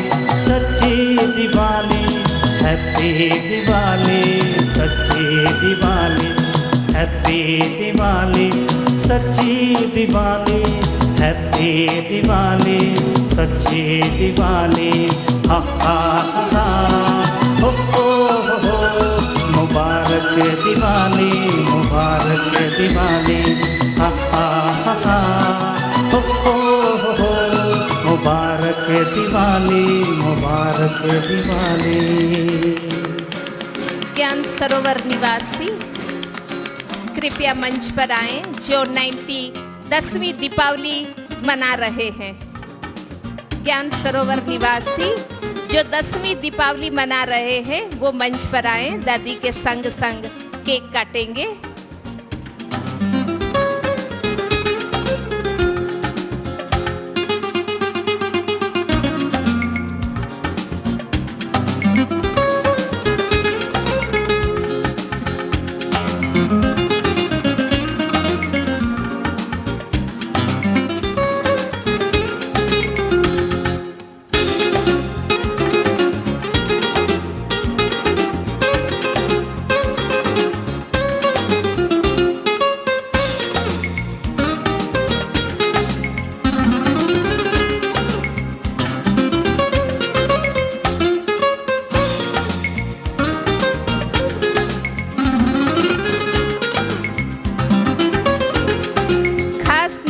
सच्ची दिवाली, हैप्पी दिवाली सच्ची दिवाली। हैप्पी दिवाली सच्ची दिवाली, हैप्पी दिवाली सच्ची दिवाली। हा हा हा हो हो, मुबारक दिवाली मुबारक दिवाली। हा हा हा हो हो, मुबारक दिवाली मुबारक दिवाली। ज्ञान सरोवर निवासी कृपया मंच पर आएं जो 10वीं दीपावली मना रहे हैं। ज्ञान सरोवर निवासी जो 10वीं दीपावली मना रहे हैं वो मंच पर आएं, दादी के संग संग केक काटेंगे।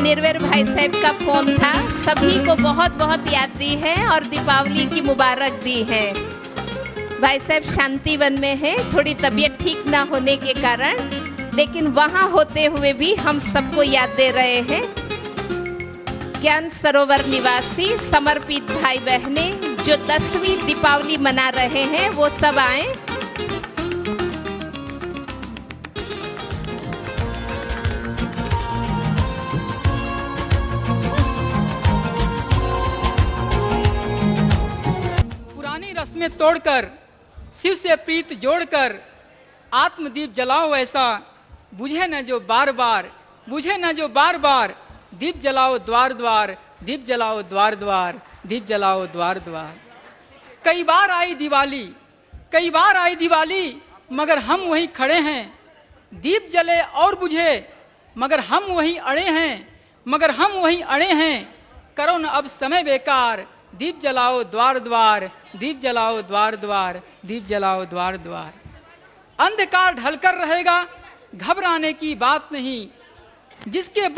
निर्वेर भाई साहब का फोन था, सभी को बहुत बहुत याद दी है और दीपावली की मुबारक दी है। भाई साहब शांतिवन में है, थोड़ी तबीयत ठीक ना होने के कारण, लेकिन वहां होते हुए भी हम सबको याद दे रहे हैं। ज्ञान सरोवर निवासी समर्पित भाई बहने जो 10वीं दीपावली मना रहे हैं वो सब आए। रस्में तोड़कर शिव से प्रीत जोड़कर आत्मदीप जलाओ ऐसा बुझे न जो बार बार, बुझे न जो बार बार। दीप जलाओ द्वार द्वार, दीप जलाओ द्वार द्वार, दीप जलाओ द्वार द्वार। कई बार आई दिवाली, कई बार आई दिवाली, मगर हम वहीं खड़े हैं। दीप जले और बुझे मगर हम वहीं अड़े हैं, मगर हम वहीं अड़े हैं। करो न अब समय बेकार, दीप जलाओ द्वार द्वार, दीप जलाओ द्वार द्वार, दीप जलाओ द्वार द्वार। अंधकार ढलकर रहेगा, घबराने की बात नहीं। जिसके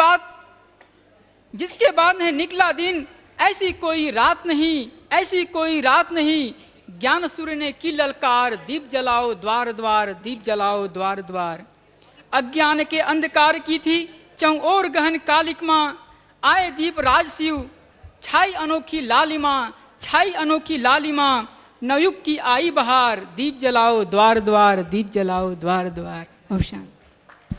बाद है निकला दिन, ऐसी कोई रात नहीं, ऐसी कोई रात नहीं। ज्ञान सूर्य ने की ललकार, दीप जलाओ द्वार द्वार, दीप जलाओ द्वार द्वार। अज्ञान के अंधकार की थी चौओर गहन कालिकमा, आए दीप राज शिव छाई अनोखी लालिमा, छाई अनोखी लालिमा। नवयुग की आई बहार, दीप जलाओ द्वार द्वार, दीप जलाओ द्वार द्वार। ओम शांति।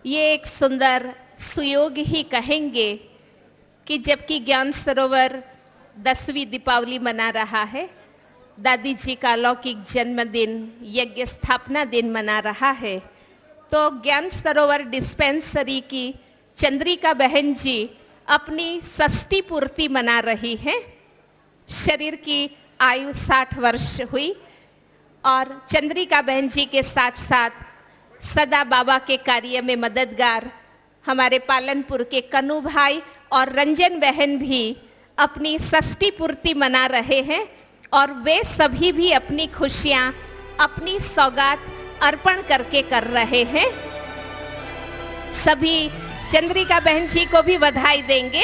ये एक सुंदर सुयोग ही कहेंगे कि जबकि ज्ञान सरोवर 10वीं दीपावली मना रहा है, दादी जी का अलौकिक जन्मदिन यज्ञ स्थापना दिन मना रहा है, तो ज्ञान सरोवर डिस्पेंसरी की चंद्रिका बहन जी अपनी षष्ठी पूर्ति मना रही हैं। शरीर की आयु 60 वर्ष हुई और चंद्रिका बहन जी के साथ साथ सदा बाबा के कार्य में मददगार हमारे पालनपुर के कन्नू भाई और रंजन बहन भी अपनी षष्ठी पूर्ति मना रहे हैं और वे सभी भी अपनी खुशियां, अपनी सौगात अर्पण करके कर रहे हैं। सभी चंद्रिका बहन जी को भी बधाई देंगे।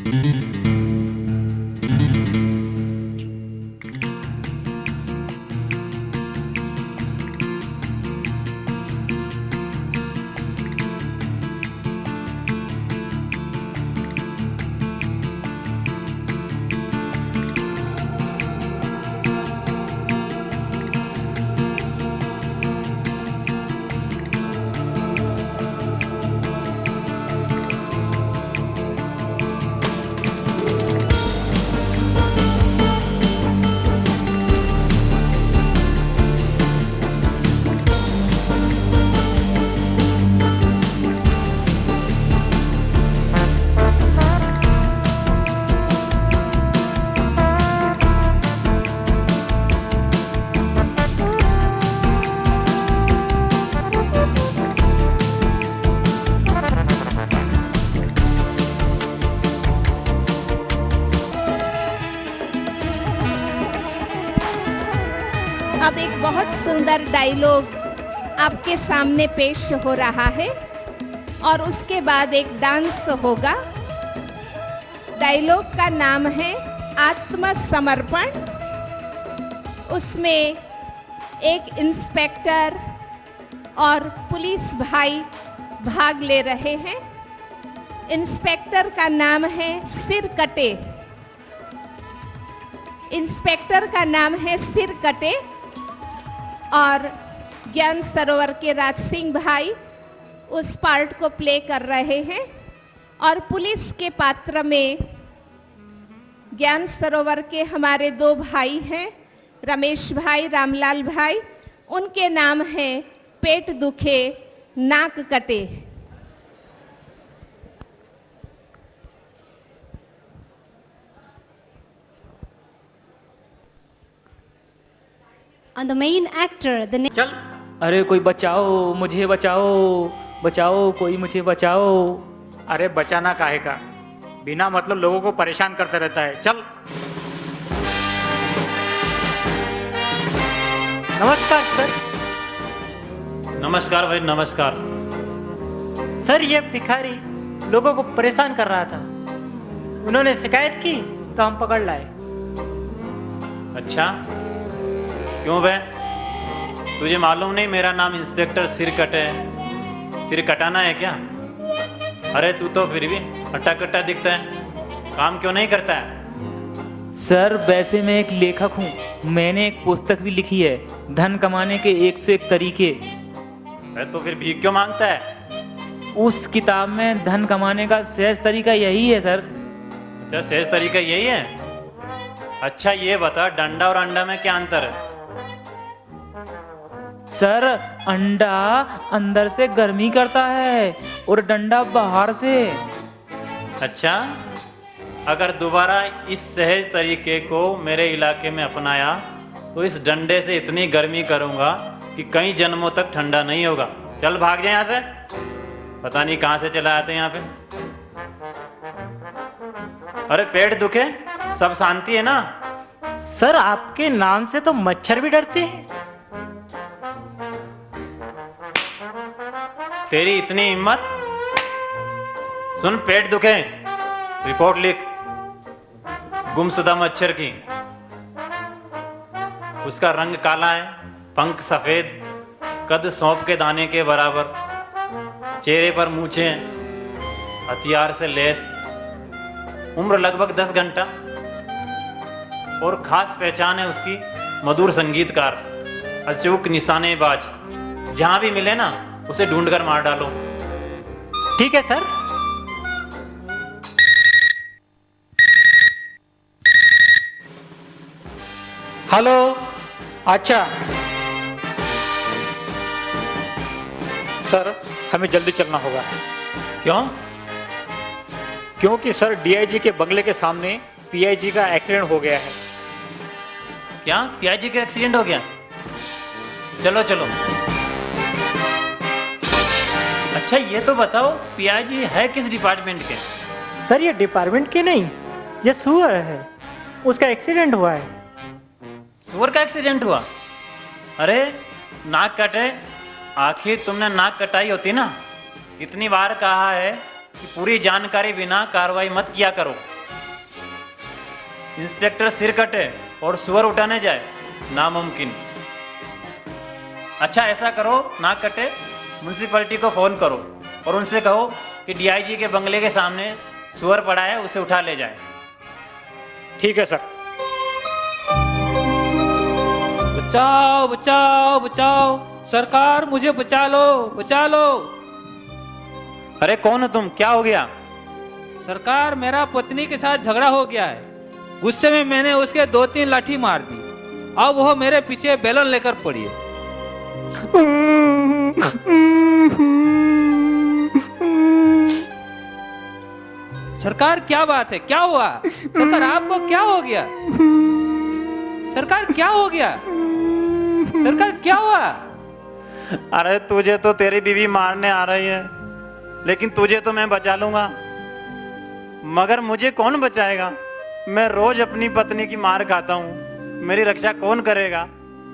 अब एक बहुत सुंदर डायलॉग आपके सामने पेश हो रहा है और उसके बाद एक डांस होगा। डायलॉग का नाम है आत्मसमर्पण। उसमें एक इंस्पेक्टर और पुलिस भाई भाग ले रहे हैं। इंस्पेक्टर का नाम है सिर कटे। इंस्पेक्टर का नाम है सिर कटे और ज्ञान सरोवर के राज सिंह भाई उस पार्ट को प्ले कर रहे हैं और पुलिस के पात्र में ज्ञान सरोवर के हमारे दो भाई हैं, रमेश भाई, रामलाल भाई। उनके नाम है पेट दुखे नाक कटे। And the main actor, the चल, अरे कोई बचाओ, मुझे बचाओ, बचाओ, कोई मुझे बचाओ। अरे बचाना काहे का, बिना मतलब लोगों को परेशान करते रहता है। चल। नमस्कार सर। नमस्कार भाई, नमस्कार। सर ये भिखारी लोगों को परेशान कर रहा था, उन्होंने शिकायत की तो हम पकड़ लाए। अच्छा, क्यों बे? तुझे मालूम नहीं मेरा नाम इंस्पेक्टर सिरकट है? सिर कटाना है क्या? अरे तू तो फिर भी हट्टा कट्टा दिखता है, काम क्यों नहीं करता है? सर वैसे मैं एक लेखक हूँ, मैंने एक पुस्तक भी लिखी है, धन कमाने के 101 तरीके। अरे तो फिर भीख क्यों मांगता है? उस किताब में धन कमाने का सहज तरीका यही है सर। अच्छा, सहज तरीका यही है? अच्छा ये बता, डंडा और अंडा में क्या अंतर है? सर अंडा अंदर से गर्मी करता है और डंडा बाहर से। अच्छा, अगर दोबारा इस सहज तरीके को मेरे इलाके में अपनाया तो इस डंडे से इतनी गर्मी करूंगा कि कई जन्मों तक ठंडा नहीं होगा। चल भाग जाए यहाँ से, पता नहीं कहां से चला आते यहाँ पे। अरे पेट दुखे, सब शांति है ना? सर आपके नाम से तो मच्छर भी डरते हैं। तेरी इतनी हिम्मत? सुन, पेट दुखे, रिपोर्ट लिख गुमशुदा मच्छर की। उसका रंग काला है, पंख सफेद, कद सौंफ के दाने के बराबर, चेहरे पर मूछें, हथियार से लेस, उम्र लगभग 10 घंटा और खास पहचान है उसकी मधुर संगीतकार, अचूक निशानेबाज। जहां भी मिले ना उसे ढूंढकर मार डालो। ठीक है सर। हेलो। अच्छा सर, हमें जल्दी चलना होगा। क्यों? क्योंकि सर डीआईजी के बंगले के सामने पीआईजी का एक्सीडेंट हो गया है। क्या पीआईजी का एक्सीडेंट हो गया? चलो चलो। अच्छा ये तो बताओ, पीआईजी है किस डिपार्टमेंट के? सर ये डिपार्टमेंट के नहीं, ये सुअर है, उसका एक्सीडेंट हुआ है। सुअर का एक्सीडेंट हुआ? अरे नाक कटे, आखिर तुमने नाक कटाई होती ना। इतनी बार कहा है कि पूरी जानकारी बिना कार्रवाई मत किया करो। इंस्पेक्टर सिर कटे और सुअर उठाने जाए, नामुमकिन। अच्छा ऐसा करो, नाक कटे, म्युनिसिपैलिटी को फोन करो और उनसे कहो कि डीआईजी के बंगले के सामने सुअर पड़ा है, उसे उठा ले जाए। ठीक है सर। बचाओ बचाओ बचाओ, सरकार मुझे बचा लो, बचा लो। अरे कौन हो तुम, क्या हो गया? सरकार, मेरा पत्नी के साथ झगड़ा हो गया है। गुस्से में मैंने उसके 2-3 लाठी मार दी। अब वो मेरे पीछे बेलन लेकर पड़ी है। सरकार क्या बात है, क्या हुआ? सरकार आपको क्या हो गया? सरकार क्या हो गया? सरकार क्या हुआ? अरे तुझे तो तेरी बीवी मारने आ रही है, लेकिन तुझे तो मैं बचा लूंगा, मगर मुझे कौन बचाएगा? मैं रोज अपनी पत्नी की मार खाता हूँ, मेरी रक्षा कौन करेगा?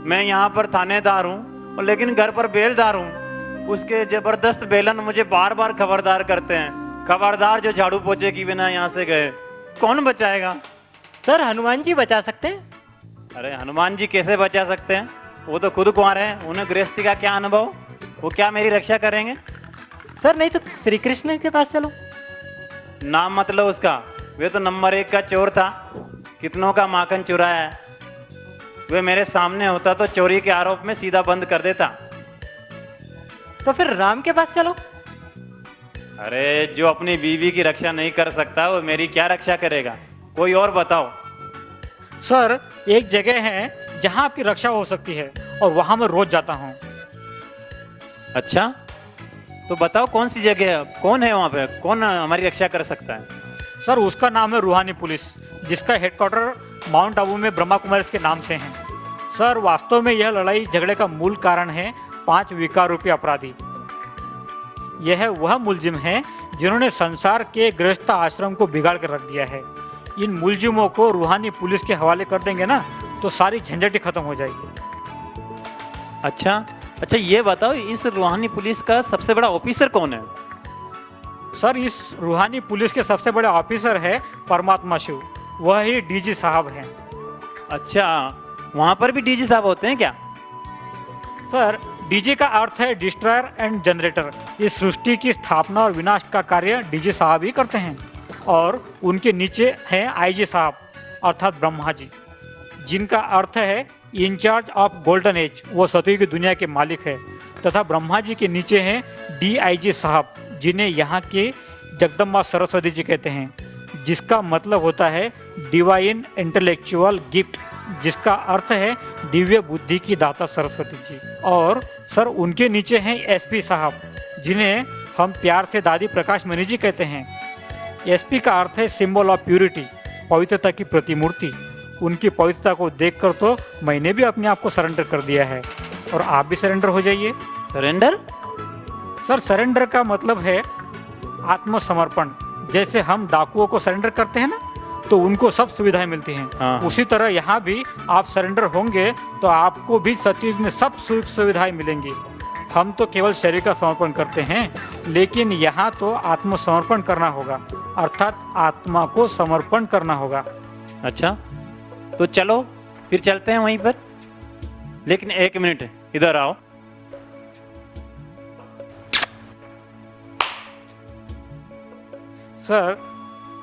मैं यहाँ पर थानेदार हूँ, लेकिन घर पर बेलदार हूँ। उसके जबरदस्त बेलन मुझे बार बार खबरदार करते हैं। खबरदार जो झाड़ू पोछे की बिना यहाँ से गए, कौन बचाएगा? सर हनुमान जी बचा सकते हैं। अरे हनुमान जी कैसे बचा सकते हैं? वो तो खुद कुंवारे हैं, उन्हें गृहस्थी का क्या अनुभव? वो क्या मेरी रक्षा करेंगे? सर नहीं तो श्री कृष्ण के पास चलो। नाम मतलब उसका, वे तो नंबर 1 का चोर था, कितनों का माखन चुराया है। वे मेरे सामने होता तो चोरी के आरोप में सीधा बंद कर देता। तो फिर राम के पास चलो। अरे जो अपनी बीवी की रक्षा नहीं कर सकता, वो मेरी क्या रक्षा करेगा? कोई और बताओ। सर एक जगह है जहां आपकी रक्षा हो सकती है और वहां मैं रोज जाता हूं। अच्छा तो बताओ कौन सी जगह है, कौन है वहां पे, कौन हमारी रक्षा कर सकता है? सर उसका नाम है रूहानी पुलिस, जिसका हेडक्वार्टर माउंट आबू में ब्रह्मा कुमारी के नाम से है। सर वास्तव में यह लड़ाई झगड़े का मूल कारण है 5 विकार रूपी अपराधी। यह वह मुलजिम है जिन्होंने संसार के गृहस्थ आश्रम को बिगाड़ कर रख दिया है। इन मुलजिमों को रूहानी पुलिस के हवाले कर देंगे ना तो सारी झंझट ही खत्म हो जाएगी। अच्छा ये बताओ, इस रूहानी पुलिस का सबसे बड़ा ऑफिसर कौन है? सर इस रूहानी पुलिस के सबसे बड़े ऑफिसर है परमात्मा शिव, वह ही डीजी साहब हैं। अच्छा वहां पर भी डीजी साहब होते हैं क्या? सर डीजी का अर्थ है डिस्ट्रॉयर एंड जनरेटर। इस सृष्टि की स्थापना और विनाश का कार्य डीजी साहब ही करते हैं। और उनके नीचे हैं आईजी साहब अर्थात ब्रह्मा जी, जिनका अर्थ है इंचार्ज ऑफ गोल्डन एज, वो सतयुग की दुनिया के मालिक है। तथा ब्रह्मा जी के नीचे हैं डीआईजी साहब, जिन्हें यहाँ के जगदम्बा सरस्वती जी कहते हैं, जिसका मतलब होता है डिवाइन इंटेलेक्चुअल गिफ्ट, जिसका अर्थ है दिव्य बुद्धि की दाता सरस्वती जी। और सर उनके नीचे हैं एसपी साहब, जिन्हें हम प्यार से दादी प्रकाश मणि जी कहते हैं। एसपी का अर्थ है सिंबल ऑफ प्यूरिटी, पवित्रता की प्रतिमूर्ति। उनकी पवित्रता को देखकर तो मैंने भी अपने आप को सरेंडर कर दिया है, और आप भी सरेंडर हो जाइए। सरेंडर? सर सरेंडर का मतलब है आत्मसमर्पण। जैसे हम डाकुओं को सरेंडर करते हैं ना, तो उनको सब सुविधाएं मिलती हैं। हाँ। उसी तरह यहाँ भी आप सरेंडर होंगे तो आपको भी सतयुग में सब सुख सुविधाएं मिलेंगी। हम तो केवल शरीर का समर्पण करते हैं, लेकिन यहाँ तो आत्मसमर्पण करना होगा, अर्थात आत्मा को समर्पण करना होगा। अच्छा तो चलो फिर चलते हैं वहीं पर, लेकिन 1 मिनट इधर आओ। सर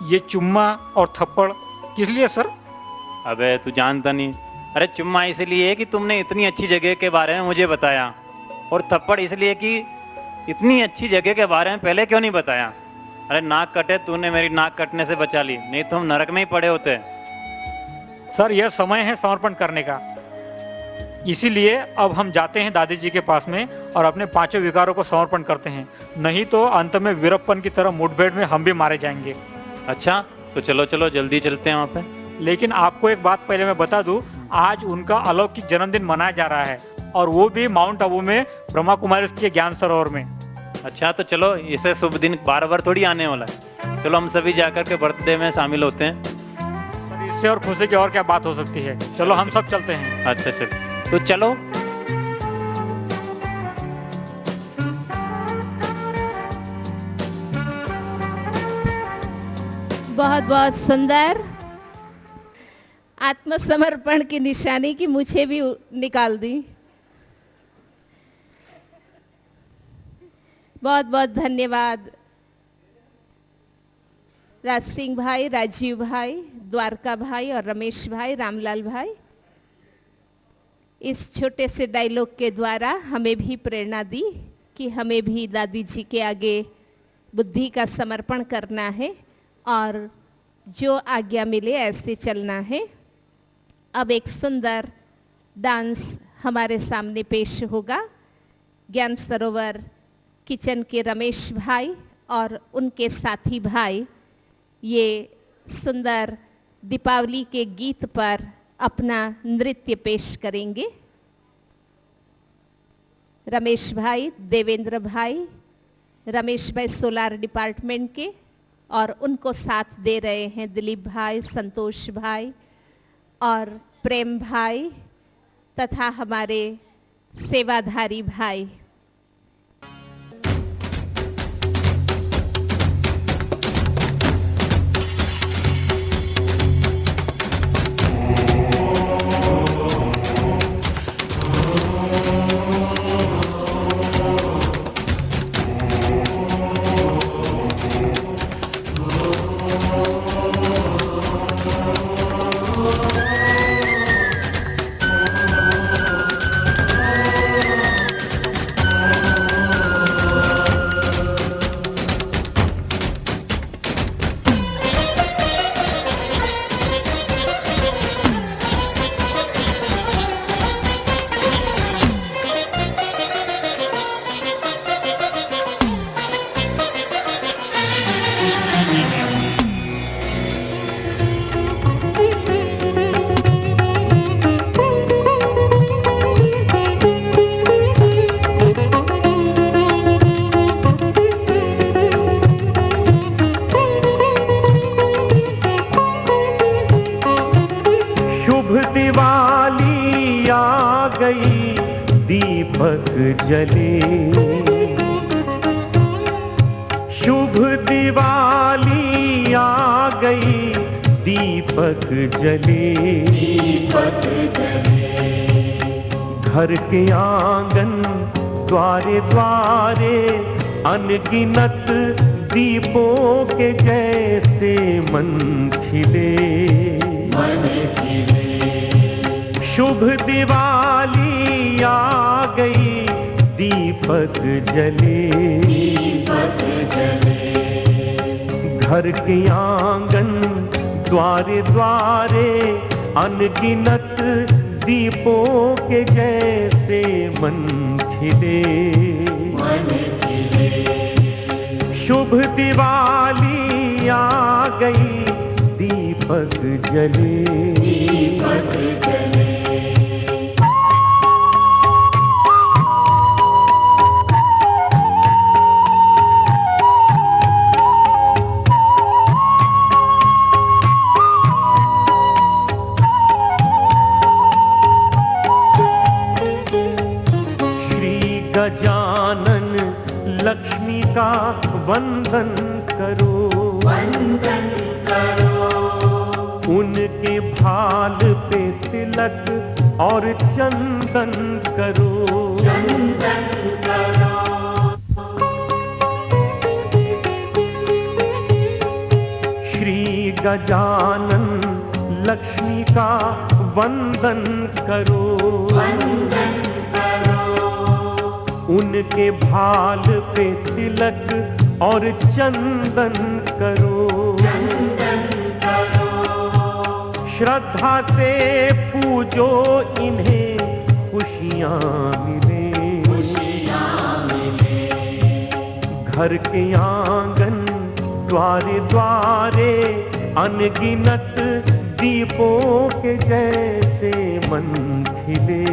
ये चुम्मा और थप्पड़ किस लिए सर? अबे तू जानता नहीं। अरे चुम्मा इसलिए कि तुमने इतनी अच्छी जगह के बारे में मुझे बताया, और थप्पड़ इसलिए कि इतनी अच्छी जगह के बारे में पहले क्यों नहीं बताया? अरे नाक कटे, तूने मेरी नाक कटने से बचा ली, नहीं तो हम नरक में ही पड़े होते। सर यह समय है समर्पण करने का, इसीलिए अब हम जाते हैं दादी जी के पास में और अपने 5 विकारों को समर्पण करते हैं, नहीं तो अंत में वीरप्पन की तरह मुठभेड़ में हम भी मारे जाएंगे। अच्छा तो चलो चलो जल्दी चलते हैं वहाँ पे। लेकिन आपको एक बात पहले मैं बता दूं, आज उनका अलौकिक जन्मदिन मनाया जा रहा है, और वो भी माउंट आबू में ब्रह्मा कुमारी के ज्ञान सरोवर में। अच्छा तो चलो, इसे शुभ दिन बार बार थोड़ी आने वाला है। चलो हम सभी जाकर के बर्थडे में शामिल होते हैं। सर इससे और खुशी की और क्या बात हो सकती है। चलो हम सब चलते हैं। अच्छा चलो तो चलो। बहुत बहुत सुंदर आत्मसमर्पण की निशानी की मुझे भी निकाल दी। बहुत बहुत धन्यवाद राज सिंह भाई, राजीव भाई, द्वारका भाई और रमेश भाई, रामलाल भाई। इस छोटे से डायलॉग के द्वारा हमें भी प्रेरणा दी कि हमें भी दादी जी के आगे बुद्धि का समर्पण करना है और जो आज्ञा मिले ऐसे चलना है। अब एक सुंदर डांस हमारे सामने पेश होगा। ज्ञान सरोवर किचन के रमेश भाई और उनके साथी भाई ये सुंदर दीपावली के गीत पर अपना नृत्य पेश करेंगे। रमेश भाई, देवेंद्र भाई, रमेश भाई सोलार डिपार्टमेंट के, और उनको साथ दे रहे हैं दिलीप भाई, संतोष भाई और प्रेम भाई तथा हमारे सेवाधारी भाई। जले शुभ दिवाली आ गई, दीपक जले, दीपक जले। घर के आंगन द्वारे द्वारे अनगिनत दीपों के जैसे मन खिले, मन खिले। शुभ दिवाली आ गई, दीपक जले, दीपक जले। घर के आंगन द्वारे द्वारे अनगिनत दीपों के जैसे मन खिले, मन खिले। शुभ दिवाली आ गई, दीपक जले, दीपक जले। गजानन लक्ष्मी का वंदन करो, वंदन करो। उनके भाल पे तिलक और चंदन करो, चंदन करो। श्री गजानन लक्ष्मी का वंदन करो, वंदन करो। उनके भाल पे तिलक और चंदन करो, चंदन करो। श्रद्धा से पूजो इन्हें, खुशियाँ मिले, खुशियाँ मिले। घर के आंगन द्वारे द्वारे अनगिनत दीपों के जैसे मन खिले,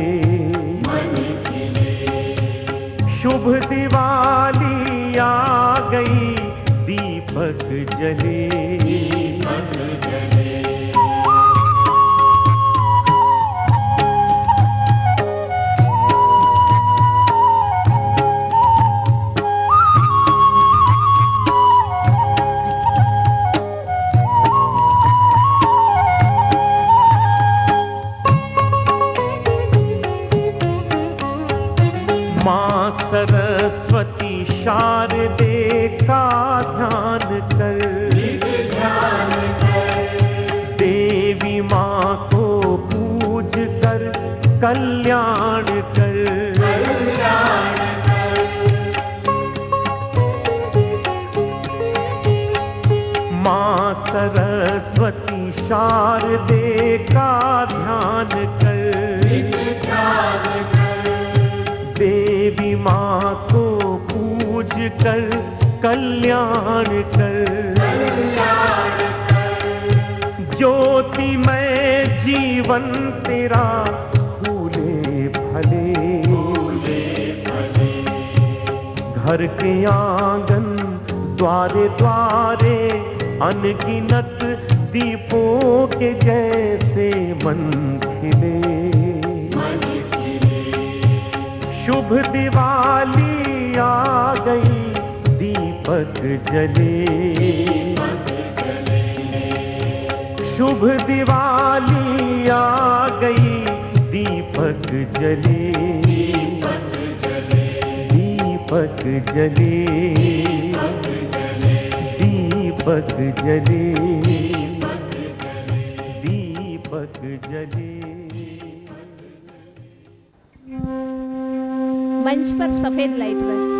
मन खिले। शुभ दिवाली आ गई, दीपक जले, दीपक जले। माँ सरस्वती शारदे का ध्यान कर, देवी माँ को पूज कर कल्याण कर, ज्योतिमय जीवन तेरा फूले फले, घर के आंगन द्वारे द्वारे अनगिनत दीपों के जैसे मन खिले, शुभ दिवाली आ गई दीपक जले, शुभ दिवाली आ गई दीपक जले, दीपक जले, दीपक जले, दीपक जले। मंच पर सफेद लाइट रहे।